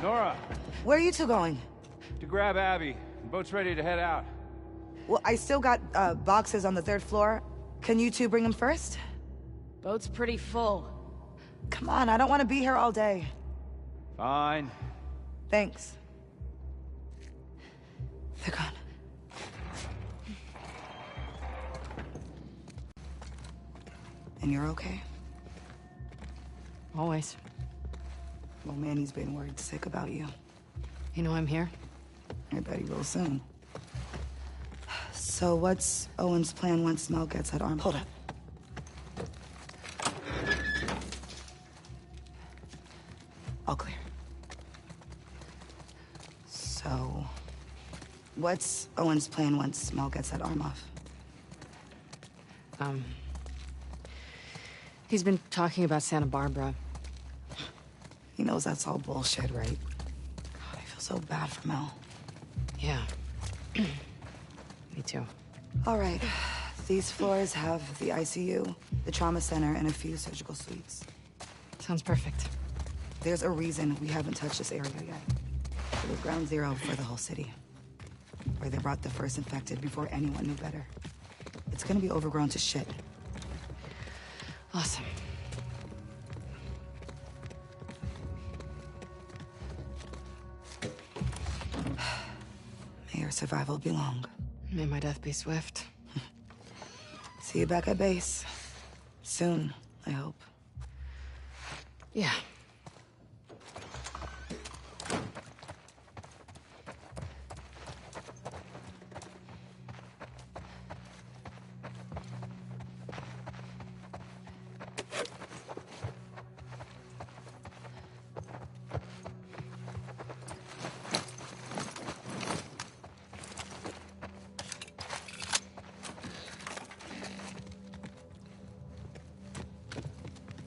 Nora, Where are you two going? to grab Abby. The boat's ready to head out. Well, I still got boxes on the 3rd floor. Can you two bring them first? Boat's pretty full. Come on, I don't want to be here all day. Fine. Thanks. They're gone. And you're okay? Always. Well, Manny's been worried sick about you. You know I'm here? I bet he will soon. So what's Owen's plan once Mel gets that arm? Hold up. All clear. So, what's Owen's plan once Mel gets that arm off? He's been talking about Santa Barbara. He knows that's all bullshit, right? God, I feel so bad for Mel. Yeah. Me too. All right. These floors have the ICU, the trauma center, and a few surgical suites. Sounds perfect. There's a reason we haven't touched this area yet. It was ground zero for the whole city, where they brought the first infected before anyone knew better. It's gonna be overgrown to shit. Awesome. May your survival be long. May my death be swift. See you back at base. Soon, I hope. Yeah.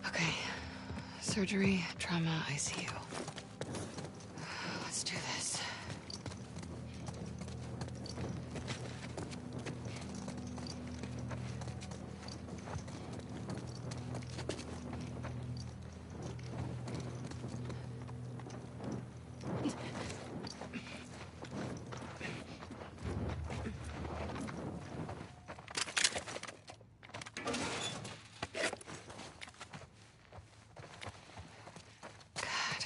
Okay. Surgery, trauma, ICU. Let's do this. God.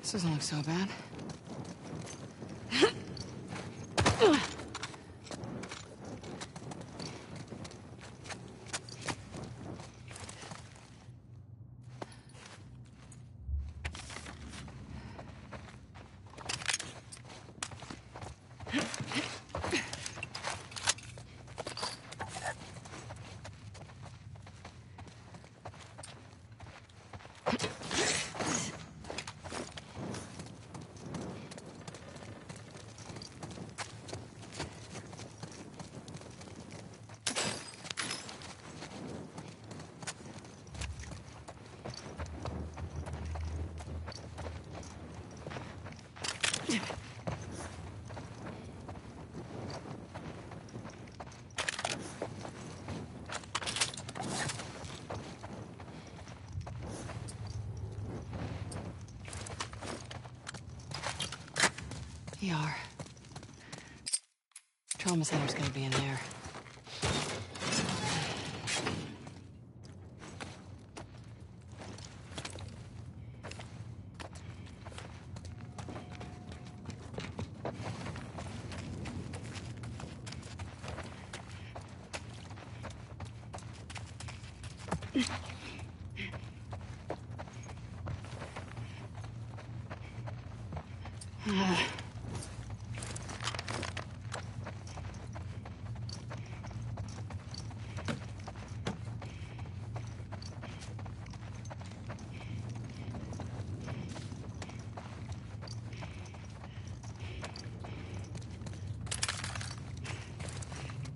This doesn't look so bad. ER. Trauma center's gonna be in there.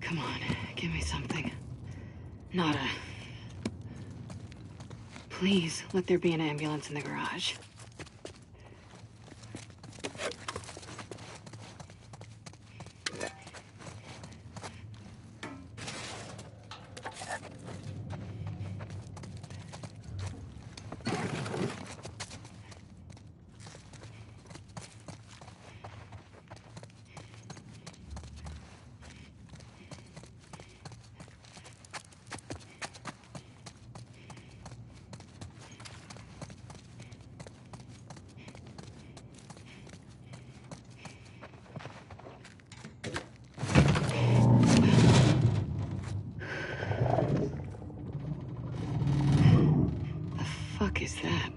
Come on, give me something. Nada. Please, let there be an ambulance in the garage. Fuck is that?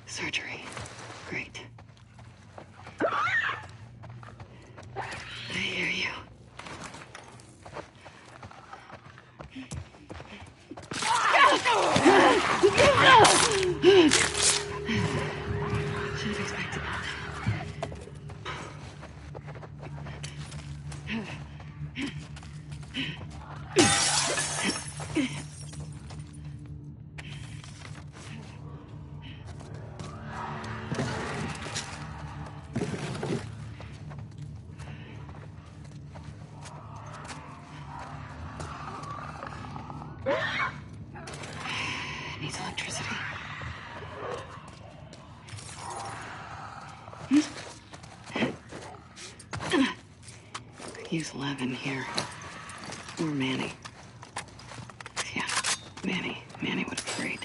Surgery. Great. I hear you. Should have expected that. Needs electricity. Could use Levin here. Or Manny. Yeah, Manny. Manny would have agreed.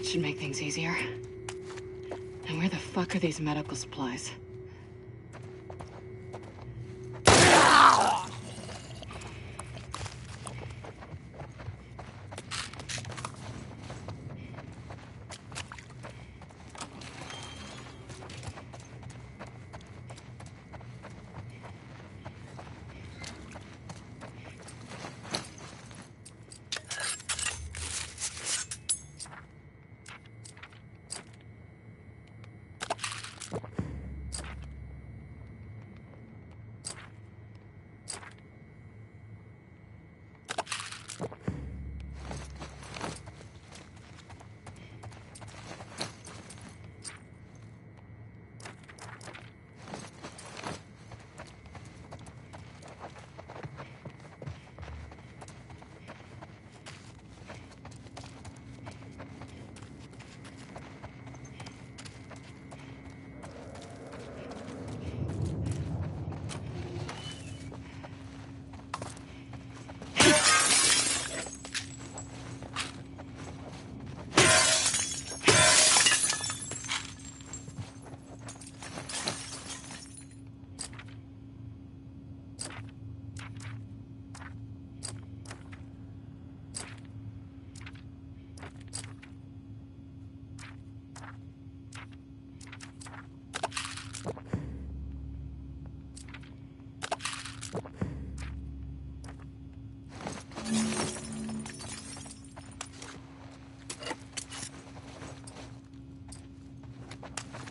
That should make things easier. And where the fuck are these medical supplies?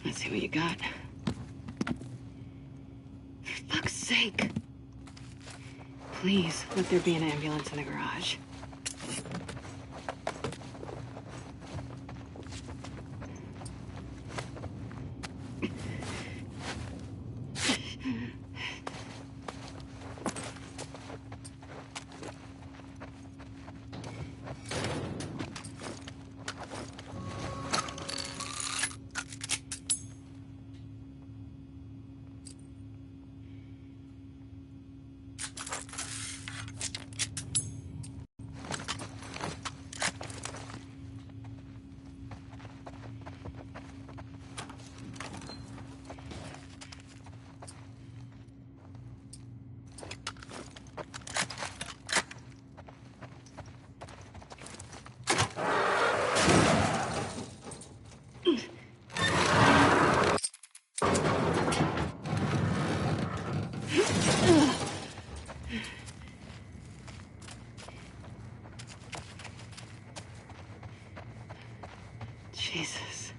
Let's see what you got. For fuck's sake. Please, let there be an ambulance in the garage. Jesus.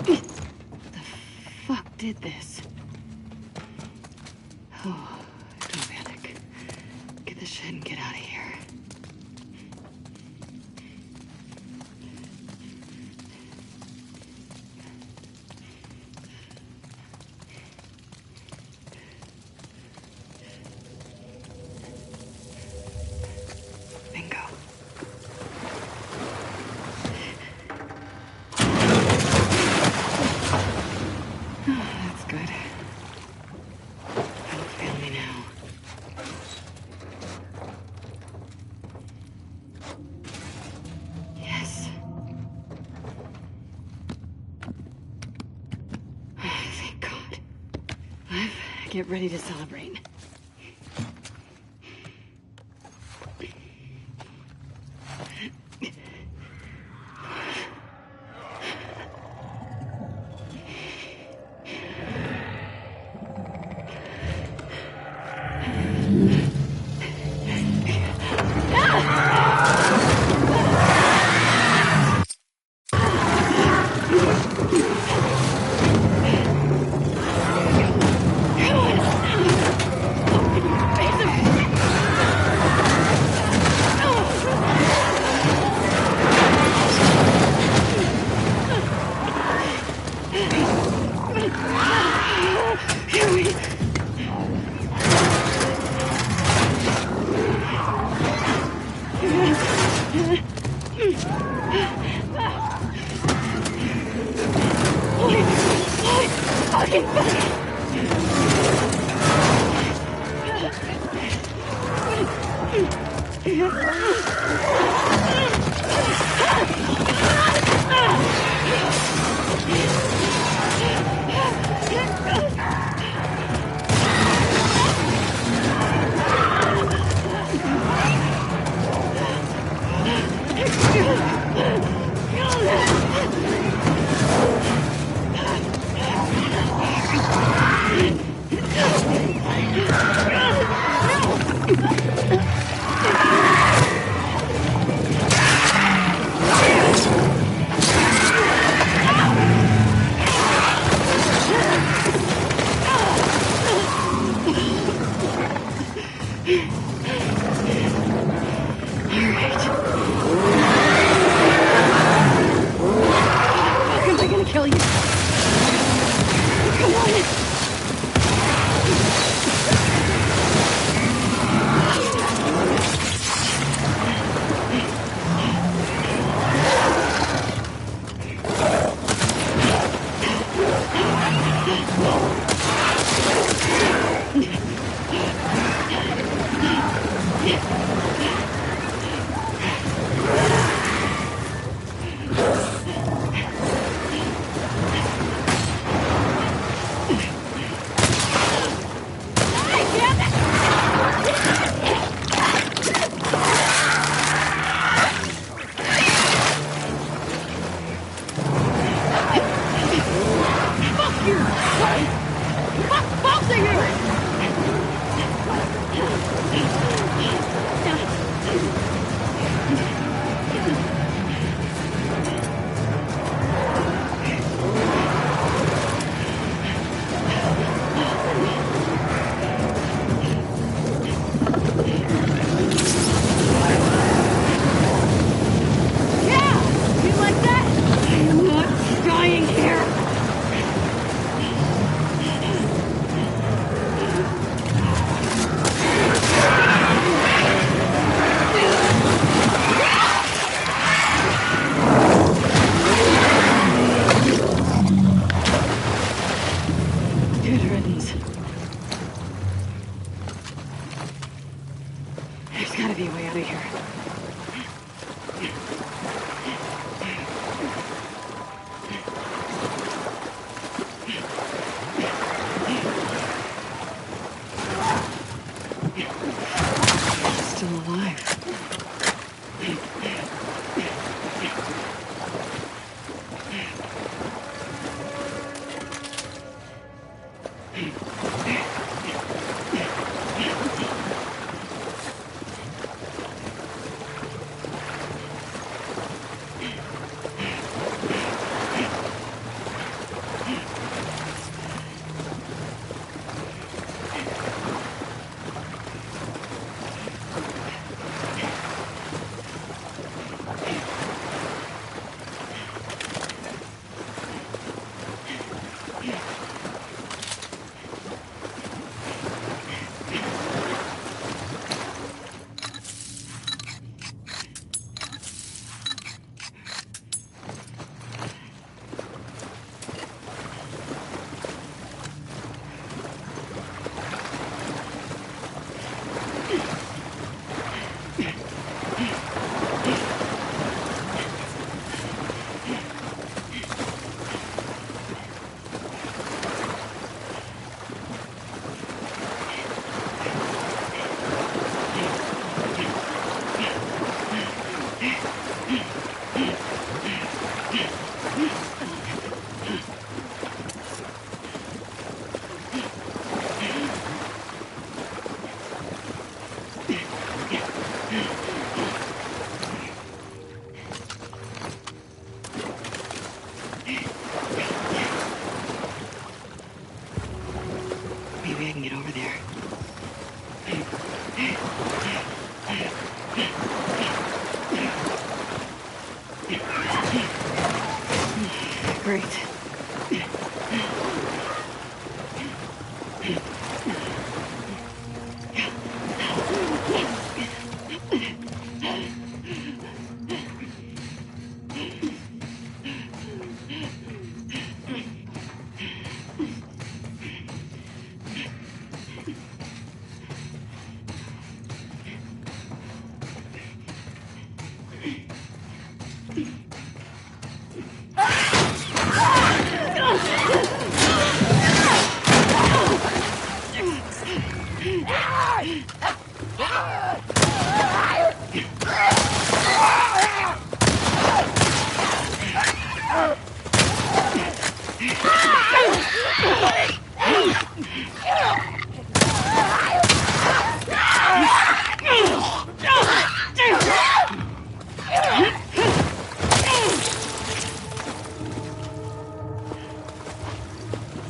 The fuck did this? Oh, don't panic. Get the shit and get out of here. Bingo. That's good. Don't fail me now. Yes. Thank God. Get ready to celebrate.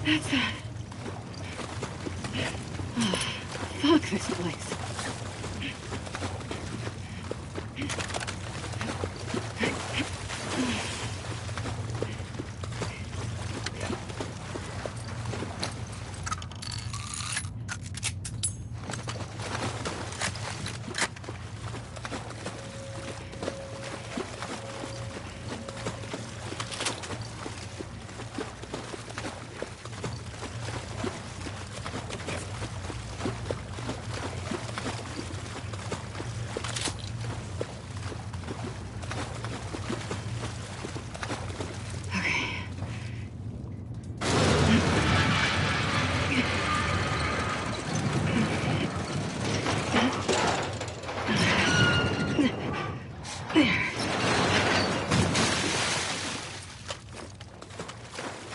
That's it. Oh, fuck this place.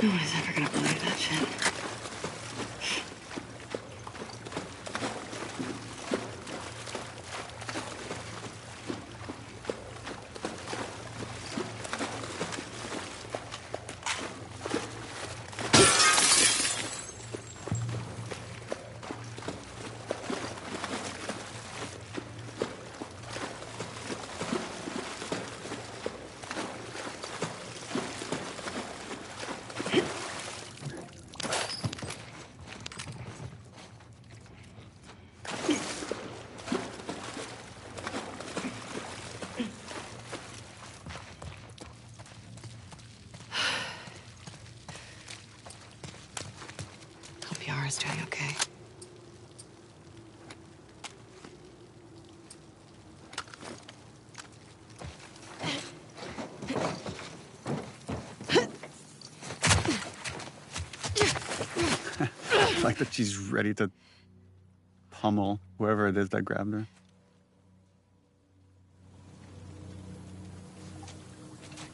No one is ever gonna believe that shit. Hope Yara's doing okay. It's like that she's ready to pummel whoever it is that grabbed her.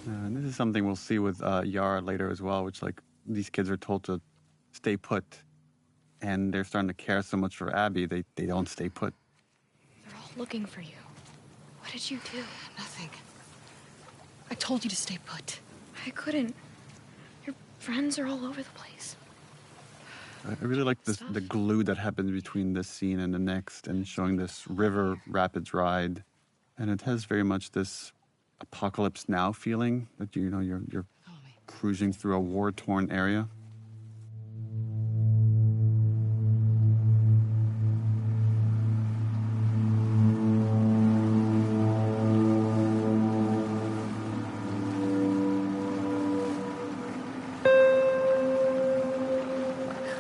And this is something we'll see with Yara later as well, which like these kids are told to stay put, and they're starting to care so much for Abby, they don't stay put. They're all looking for you. What did you do? Nothing. I told you to stay put. I couldn't. Your friends are all over the place. I really like the glue that happens between this scene and the next, and showing this river rapids ride, and it has very much this apocalypse now feeling that you're cruising through a war-torn area.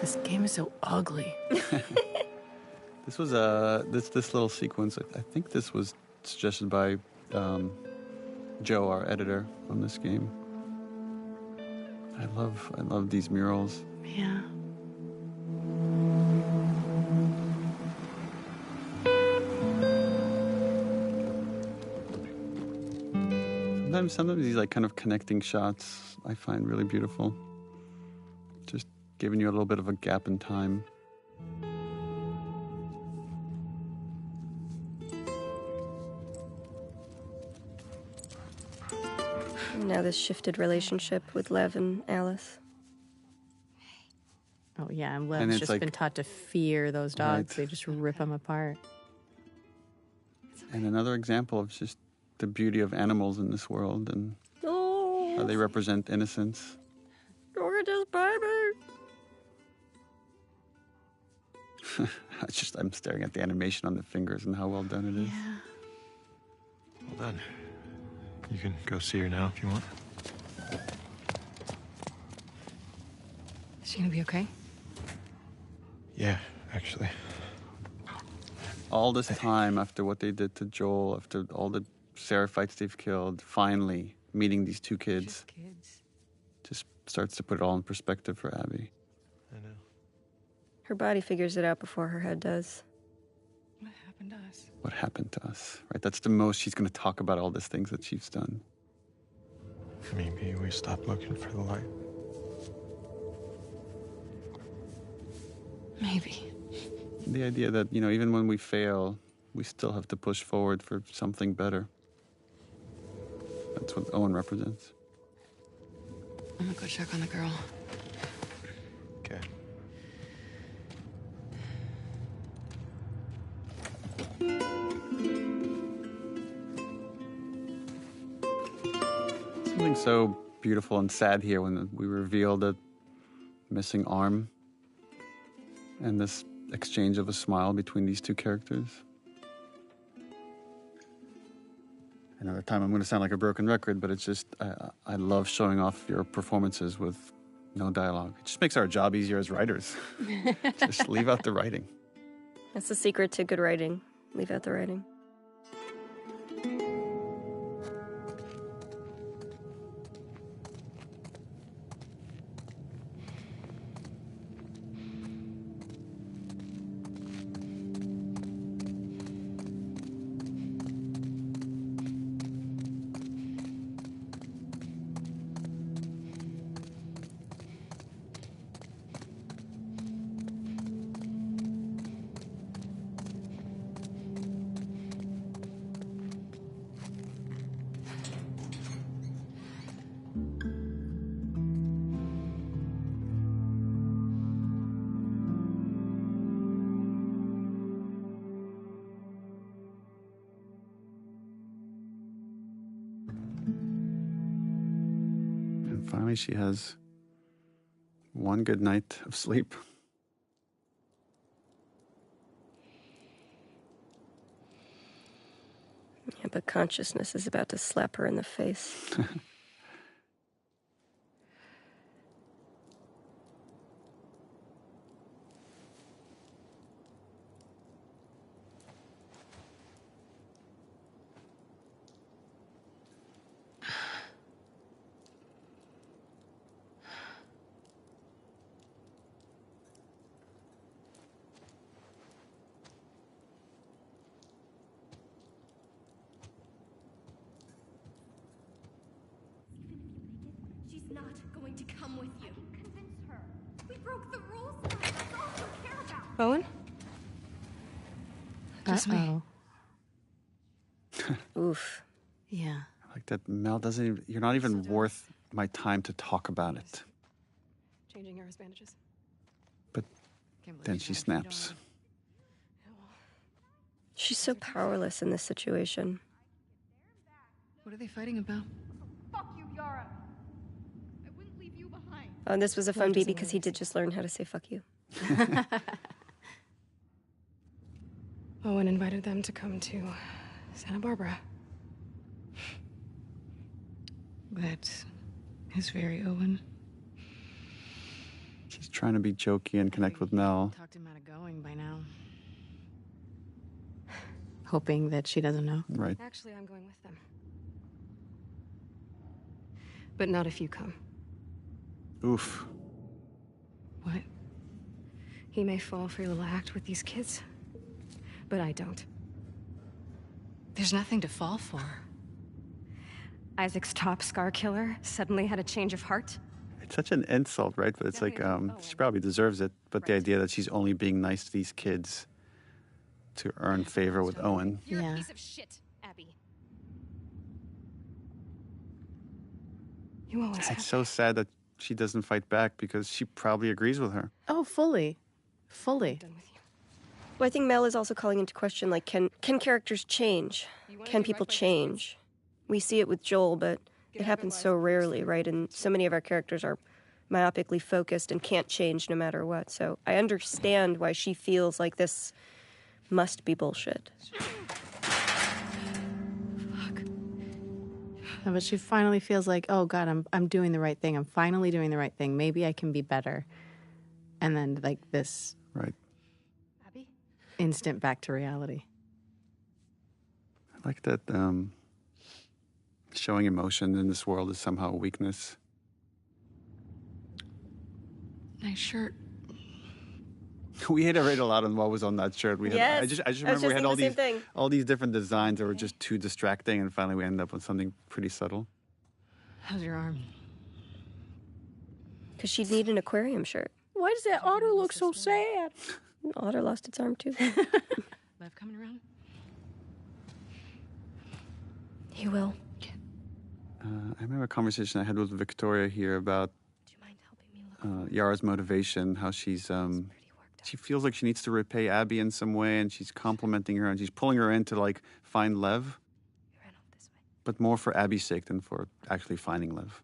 This game is so ugly. This was this little sequence. I think this was suggested by Joe, our editor on this game. I love these murals. Yeah. Sometimes these like kind of connecting shots I find really beautiful. Just giving you a little bit of a gap in time. Now this shifted relationship with Lev and Alice. Oh yeah, and And Lev's it's just like- been taught to fear those dogs. Right. They just rip them apart. And another example of just the beauty of animals in this world and how they represent innocence. Look at this baby. I'm staring at the animation on the fingers and how well done it is. Well done. You can go see her now if you want. Is she gonna be okay? Yeah, actually. All this time after what they did to Joel, after all the seraphites they've killed, finally meeting these two kids. Just kids. Just starts to put it all in perspective for Abby. I know. Her body figures it out before her head does. What happened to us? What happened to us, right? That's the most she's going to talk about, all these things that she's done. Maybe we stopped looking for the light. Maybe. The idea that, even when we fail, we still have to push forward for something better. That's what Owen represents. I'm gonna go check on the girl. Okay. Something so beautiful and sad here when we reveal the missing arm and this exchange of a smile between these two characters. Another time I'm going to sound like a broken record, but it's just, I love showing off your performances with no dialogue. It just makes our job easier as writers. Just leave out the writing. That's the secret to good writing. Leave out the writing. And finally, she has one good night of sleep. Yeah, but consciousness is about to slap her in the face. She's not going to come with you. Convince her. We broke the rules now. That's all she'll care about. Owen? Just me. Oof. Yeah. Like that Mel doesn't even, you're not even worth my time to talk about it. Changing Era's bandages. But then she snaps. She's so powerless in this situation. What are they fighting about? Fuck you, Yara. I wouldn't leave you behind. Oh, and this was a fun beat doesn't because he did just learn how to say fuck you. Owen invited them to come to Santa Barbara. That is very Owen. She's trying to be jokey and connect with Mel. Talked him out of going by now. Hoping that she doesn't know. Right. Actually, I'm going with them. But not if you come. Oof. What? He may fall for your little act with these kids, but I don't. There's nothing to fall for. Isaac's top scar killer suddenly had a change of heart. It's such an insult, right? But it's like, she probably deserves it. But the idea that she's only being nice to these kids to earn favor with Owen. You're Yeah. a piece of shit, Abby. You always have. It's so sad that she doesn't fight back because she probably agrees with her. Oh, fully. Fully. Done with you. Well, I think Mel is also calling into question, like, can characters change? Can people change? We see it with Joel, but it happens so rarely, right? And so many of our characters are myopically focused and can't change no matter what. So I understand why she feels like this must be bullshit. No, but she finally feels like, oh God, I'm doing the right thing. I'm finally doing the right thing. Maybe I can be better. And then like this Right. Abby? instant back to reality. I like that showing emotion in this world is somehow a weakness. Nice shirt. We iterated a lot on what was on that shirt. We had, Yes. I just remember we had thinking the same thing. all these different designs that were just too distracting, and finally we ended up with something pretty subtle. How's your arm? Because she'd need an aquarium shirt. Why does that otter look so sad? Otter lost its arm too. Lev coming around? He will. I remember a conversation I had with Victoria here about Do you mind helping me look? Yara's motivation, how she's she feels like she needs to repay Abby in some way, and she's complimenting her, and she's pulling her in to like find Lev, You ran off this way. but more for Abby's sake than for actually finding Lev.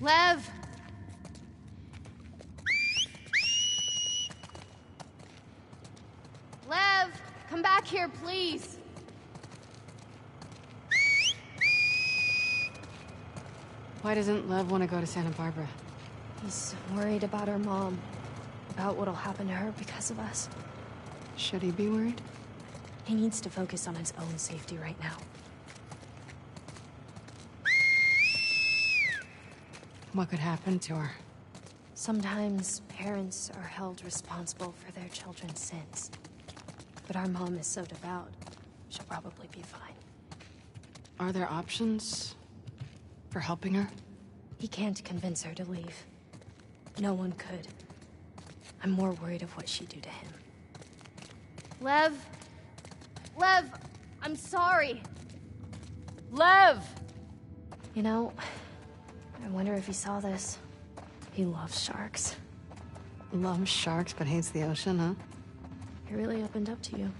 Lev! Lev! Come back here, please! Why doesn't Lev want to go to Santa Barbara? He's worried about our mom. About what'll happen to her because of us. Should he be worried? He needs to focus on his own safety right now. What could happen to her? Sometimes parents are held responsible for their children's sins. But our mom is so devout, she'll probably be fine. Are there options for helping her? He can't convince her to leave. No one could. I'm more worried of what she'd do to him. Lev! Lev! I'm sorry! Lev! You know, I wonder if he saw this. He loves sharks. Loves sharks but hates the ocean, huh? He really opened up to you.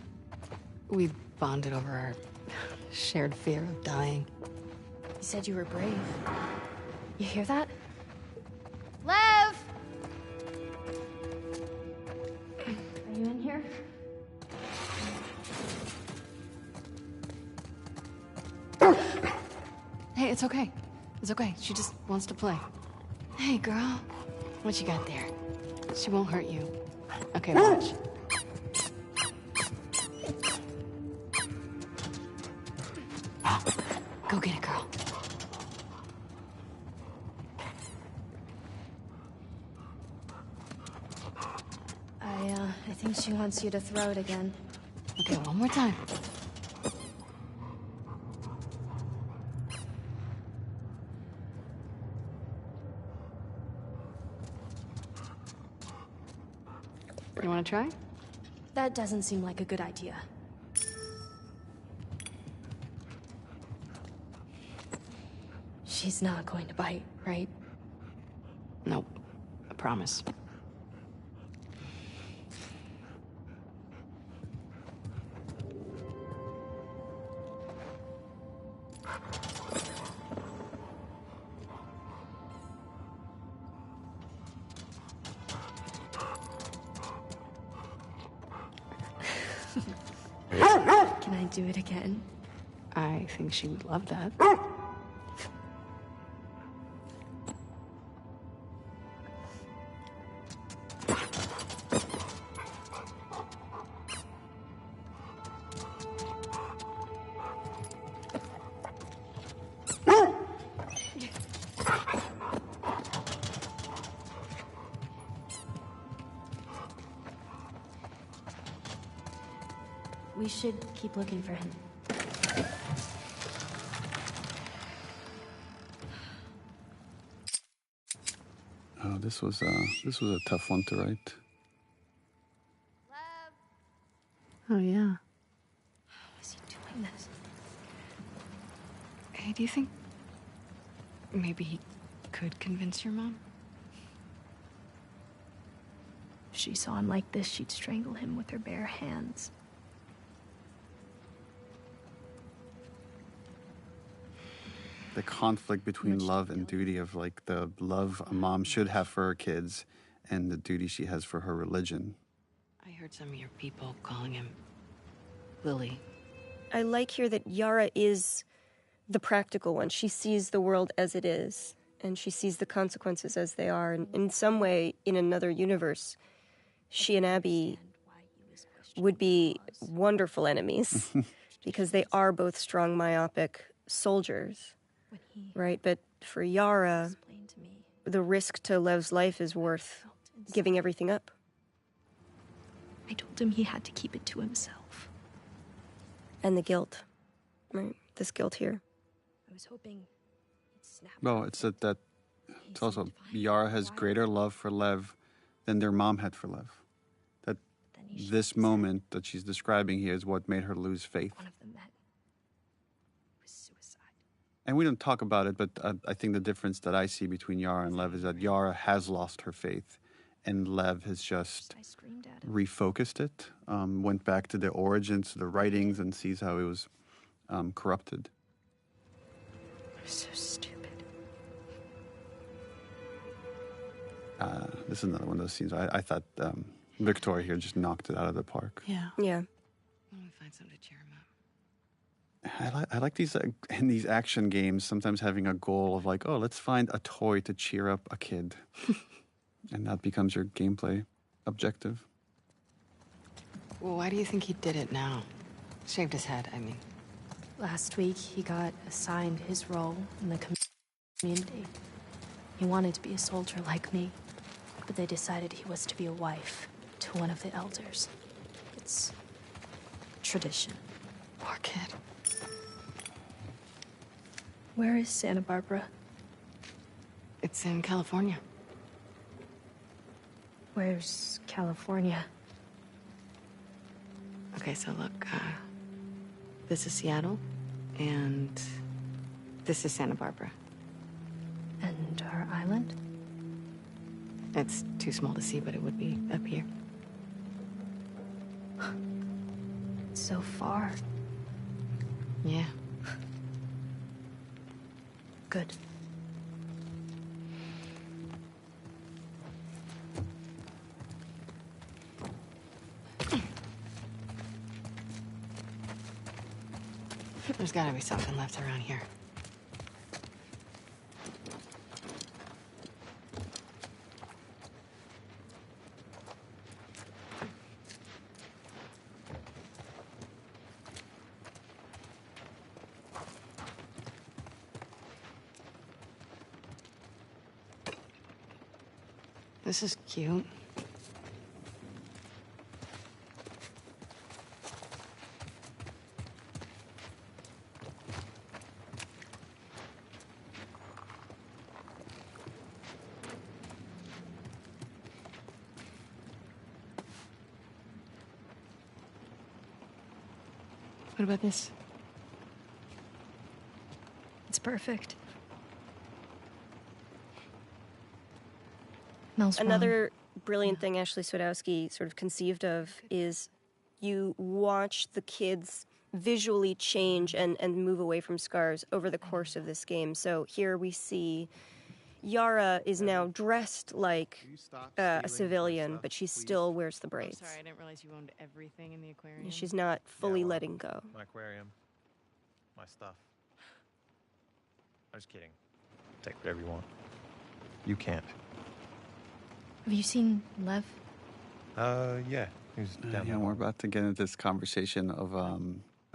We bonded over our shared fear of dying. He said you were brave. You hear that? Lev! Are you in here? Hey, it's okay. It's okay. She just wants to play. Hey, girl. What you got there? She won't hurt you. Okay, watch. Go get it, girl. I think she wants you to throw it again. Okay, one more time. You want to try? That doesn't seem like a good idea. She's not going to bite, right? Nope. I promise. Can I do it again? I think she would love that. We should keep looking for him. Oh, this was a tough one to write. Oh, yeah. How is he doing this? Hey, do you think maybe he could convince your mom? If she saw him like this, she'd strangle him with her bare hands. The conflict between love and duty, of like the love a mom should have for her kids and the duty she has for her religion. I heard some of your people calling him Lily. I like here that Yara is the practical one. She sees the world as it is, and she sees the consequences as they are. And in some way, in another universe, she and Abby would be wonderful enemies because they are both strong, myopic soldiers, right? But for Yara, the risk to Lev's life is worth giving everything up. I told him he had to keep it to himself. And the guilt, right? This guilt here. I was hoping he'd snap. Well, it's that it's also Yara has greater love for Lev than their mom had for Lev. That this moment that she's describing here is what made her lose faith. One of the men was suicide. And we don't talk about it, but I think the difference that I see between Yara and Lev is that Yara has lost her faith, and Lev has just refocused it, went back to the origins, to the writings, and sees how it was corrupted. I'm so stupid. This is another one of those scenes. I thought Victoria here just knocked it out of the park. Yeah. Yeah. Let me find something to cheer him up. I like these in these action games, sometimes having a goal of like, oh, let's find a toy to cheer up a kid. And that becomes your gameplay objective. Well, why do you think he did it now? Shaved his head, I mean. Last week, he got assigned his role in the community. He wanted to be a soldier like me, but they decided he was to be a wife to one of the elders. It's tradition. Poor kid. Where is Santa Barbara? It's in California. Where's California? Okay, so look, this is Seattle, and this is Santa Barbara. And our island? It's too small to see, but it would be up here. It's so far. Yeah. Good. There's gotta be something left around here. This is cute. What about this? It's perfect. Mel's wrong. Another brilliant thing Ashley Swadowski sort of conceived of is you watch the kids visually change and move away from scars over the course of this game. So here we see Yara is now dressed like a civilian, but she still wears the braids. Sorry, I didn't realize you owned everything in the aquarium. She's not fully letting go. My aquarium, my stuff. I'm just kidding. Take whatever you want. You can't. Have you seen Lev? Yeah. He's down Yeah, we're about to get into this conversation of, I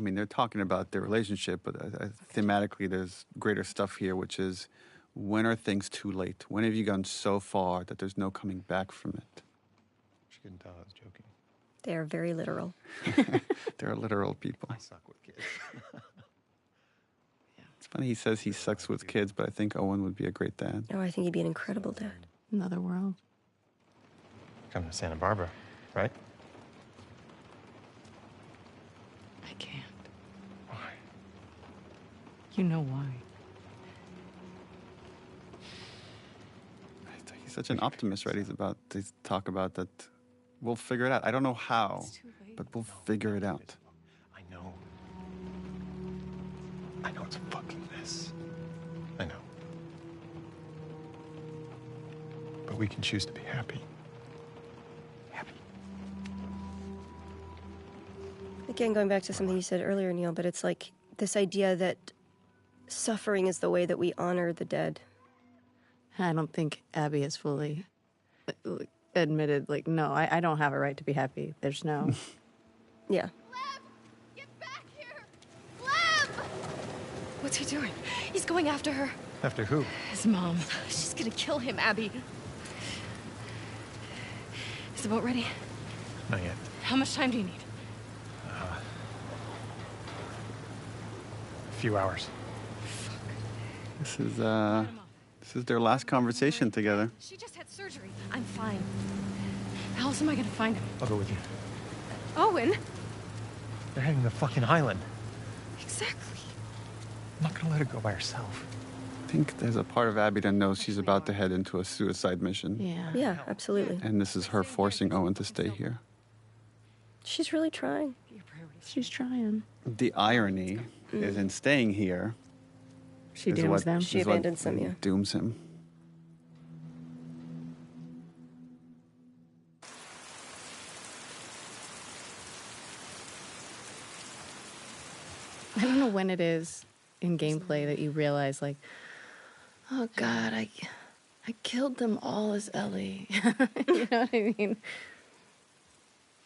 mean, they're talking about their relationship, but thematically there's greater stuff here, which is, when are things too late? When have you gone so far that there's no coming back from it? She couldn't tell I was joking. They are very literal. They're literal people. I suck with kids. It's funny he says he sucks with kids, but I think Owen would be a great dad. Oh, I think he'd be an incredible dad. Another world. Come to Santa Barbara, right? I can't. Why? You know why. He's such an optimist, right? He's about to talk about that. We'll figure it out. I don't know how, but we'll figure it out. I know. I know it's a fucking mess. I know. But we can choose to be happy. Happy. Again, going back to something you said earlier, Neil, but it's like this idea that suffering is the way that we honor the dead. I don't think Abby has fully admitted, like, no, I don't have a right to be happy. There's no... Yeah. Lev! Get back here! Lev! What's he doing? He's going after her. After who? His mom. She's gonna kill him, Abby. Is the boat ready? Not yet. How much time do you need? A few hours. This is their last conversation together. She just had surgery. I'm fine. How else am I gonna find him? I'll go with you. Owen? They're heading to the fucking island. Exactly. I'm not gonna let her go by herself. I think there's a part of Abby that knows she's about to head into a suicide mission. Yeah. Yeah, absolutely. And this is her forcing Owen to stay here. She's really trying. She's trying. The irony is in staying here. She is dooms what- them. is She what abandons them, yeah. Dooms him. I don't know when it is in gameplay that you realize, like, oh God, I killed them all as Ellie. You know what I mean?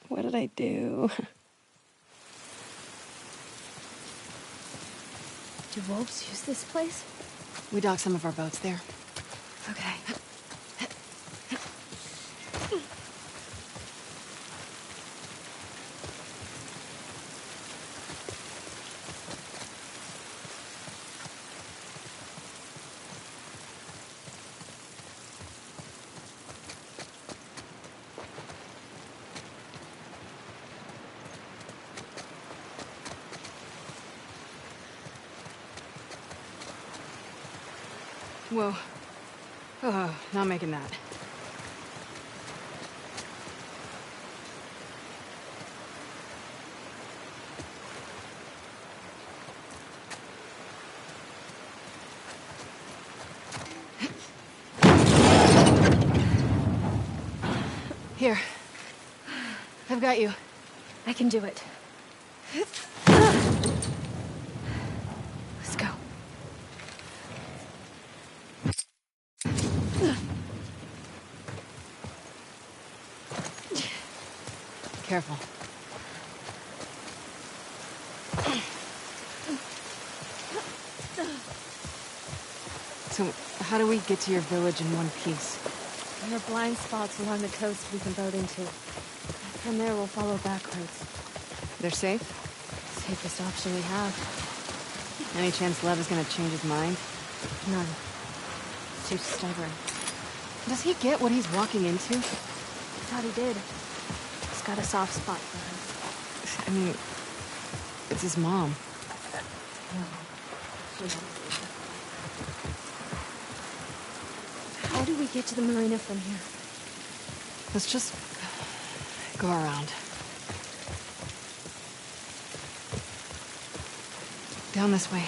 What did I do? Do wolves use this place? We dock some of our boats there. Okay. Whoa. Oh, not making that. Here. I've got you. I can do it. Let's go. Careful. So, how do we get to your village in one piece? There are blind spots along the coast we can boat into. From there, we'll follow back roads. They're safe? Safest option we have. Any chance Lev is gonna change his mind? None. Too stubborn. Does he get what he's walking into? Thought he did. He's got a soft spot for her. I mean, it's his mom. How do we get to the marina from here? Let's just go around. Down this way.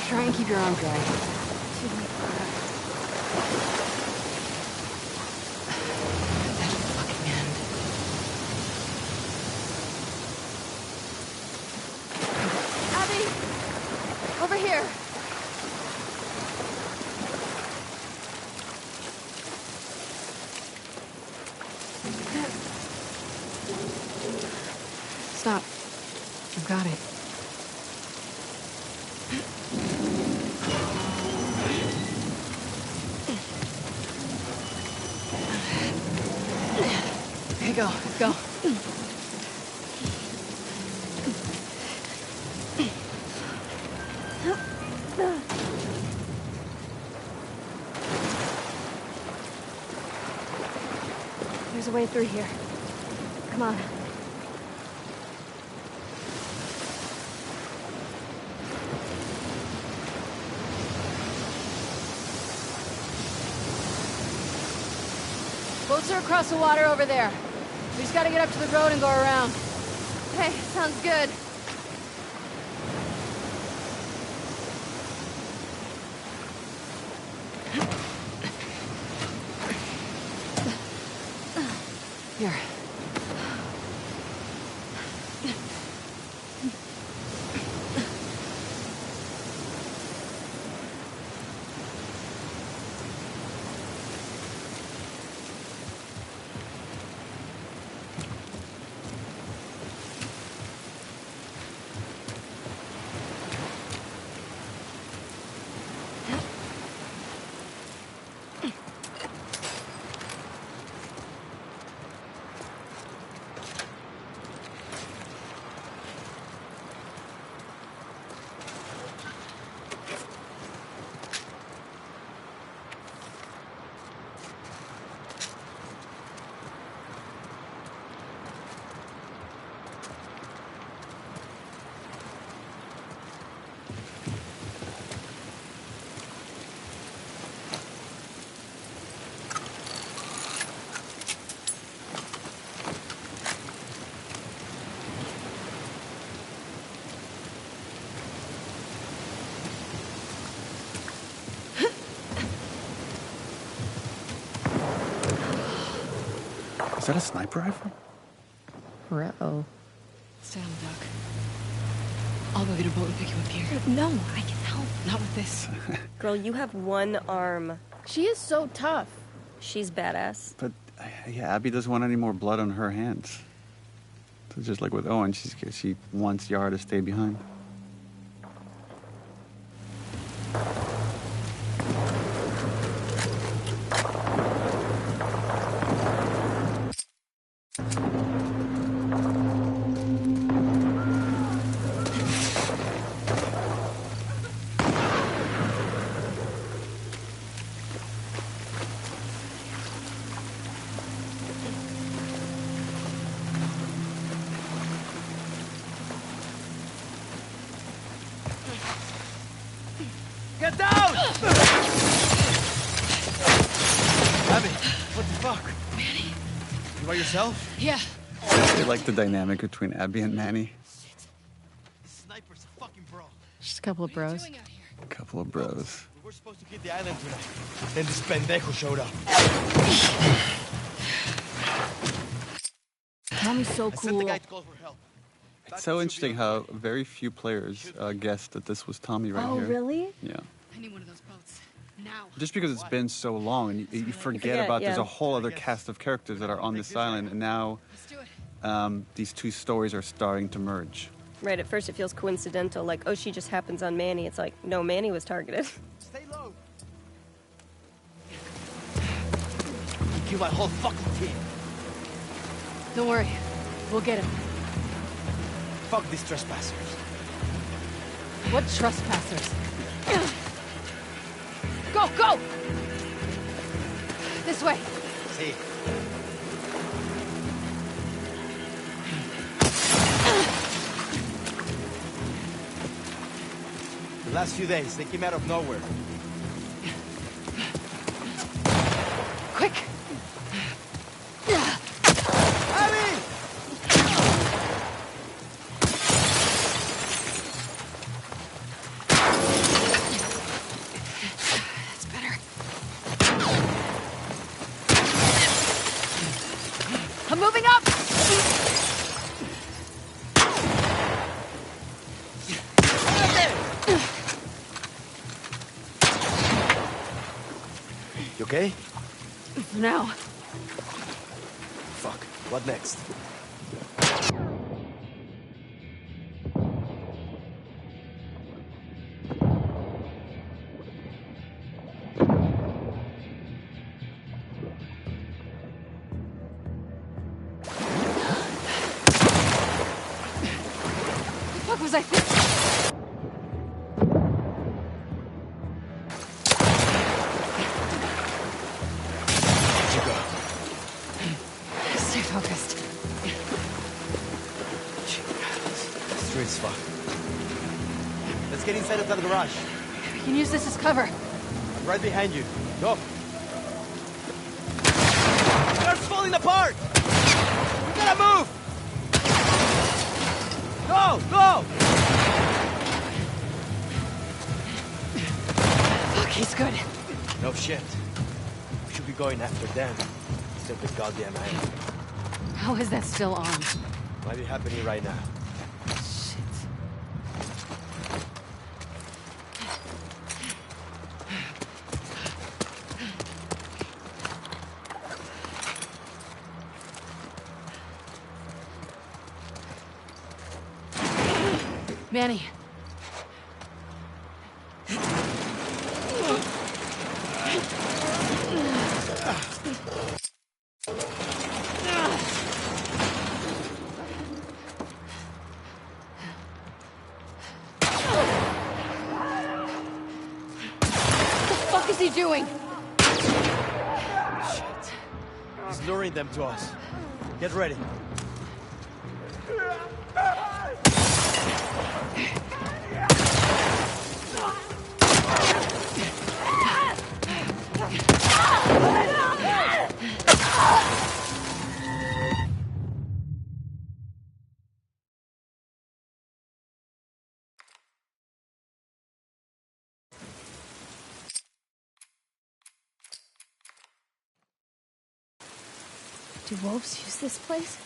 Try and keep your arm dry. Too late for her. That fucking end. Abby! Over here! Stop. I've got it. Okay, go. Go. There's a way through here. Come on. Boats are across the water over there. We just gotta get up to the road and go around. Okay, sounds good. Here. Is that a sniper rifle? Bro. Stay on the dock. I'll go get a boat and pick you up here. No, I can help. Not with this. Girl, you have one arm. She is so tough. She's badass. But yeah, Abby doesn't want any more blood on her hands. So just like with Owen, she wants Yara to stay behind. Get down! Abby, what the fuck? Manny. You by yourself? Yeah. I like the dynamic between Abby and Manny. The sniper's a fucking bro. Just a couple of bros. Doing out here? A couple of bros. We were supposed to hit the island tonight. Then this pendejo showed up. Tommy's so I sent the cool. guy to call for help. It's so interesting how very few players guessed that this was Tommy right here. Oh, really? Yeah. I need one of those boats. Now. Just because it's been so long and you forget about there's a whole other cast of characters that are on this island, and now Let's do it. these two stories are starting to merge. Right, at first it feels coincidental, like, oh, she just happens on Manny. It's like, no, Manny was targeted. Stay low. You kill my whole fucking team. Don't worry. We'll get him. Fuck these trespassers. What trespassers? Go, go! This way. See. The last few days, they came out of nowhere. Quick! Abby! That's better. I'm moving up! You okay? For now. Fuck. What next? What was I thinking? Where'd you go? Stay focused. The street's fucked. Let's get inside of that garage. We can use this as cover. I'm right behind you. Go. Car's falling apart! We gotta move! Go! Go! Fuck, he's good. No shit. We should be going after them instead of the goddamn island. How is that still on? Might be happening right now. Shit. Manny. What is he doing? Shit. He's luring them to us. Get ready. Do wolves use this place?